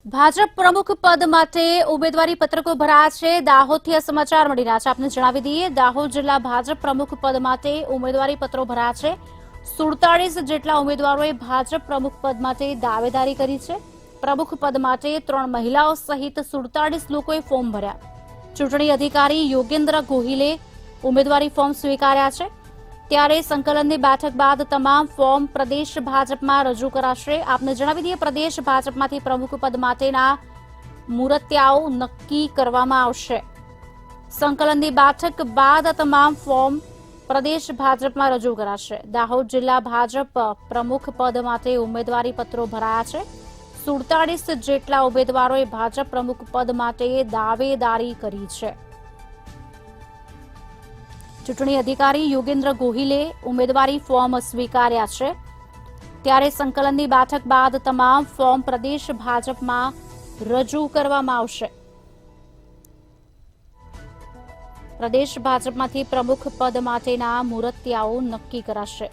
ભાજપ પ્રમુખ પદ માટે ઉમેદવારી પત્રકો ભરાયા છે। દાહોદથી આ સમાચાર મળી રહ્યા છે। આપને જણાવી દઈએ, દાહોદ જિલ્લા ભાજપ પ્રમુખ પદ માટે ઉમેદવારી પત્રો ભરાયા છે। 47 જેટલા ઉમેદવારોએ ભાજપ પ્રમુખ પદ માટે દાવેદારી કરી છે। પ્રમુખ પદ માટે 3 મહિલાઓ સહિત 47 લોકોએ ફોર્મ ભર્યા। ચૂંટણી અધિકારી યોગેન્દ્ર ગોહિલે ઉમેદવારી ફોર્મ સ્વીકાર્યા છે। ત્યારે સંકલનની બેઠક બાદ તમામ ફોર્મ પ્રદેશ ભાજપમાં રજૂ કરાશે। આપને જણાવી દઈએ, પ્રદેશ ભાજપમાંથી પ્રમુખ પદ માટેના મુરતિયાઓ નક્કી કરવામાં આવશે। સંકલનની બેઠક બાદ તમામ ફોર્મ પ્રદેશ ભાજપમાં રજૂ કરાશે। દાહોદ જિલ્લા ભાજપ પ્રમુખ પદ માટે ઉમેદવારી પત્રો ભરાયા છે। 47 જેટલા ઉમેદવારોએ ભાજપ પ્રમુખ પદ માટે દાવેદારી કરી છે। ચૂંટણી અધિકારી યોગેન્દ્ર ગોહિલે ઉમેદવારી ફોર્મ સ્વીકાર્યા છે। ત્યારે સંકલનની બેઠક બાદ તમામ ફોર્મ પ્રદેશ ભાજપમાં રજૂ કરવામાં આવશે। પ્રદેશ ભાજપમાંથી પ્રમુખ પદ માટેના મુરતિયાઓ નક્કી કરાશે।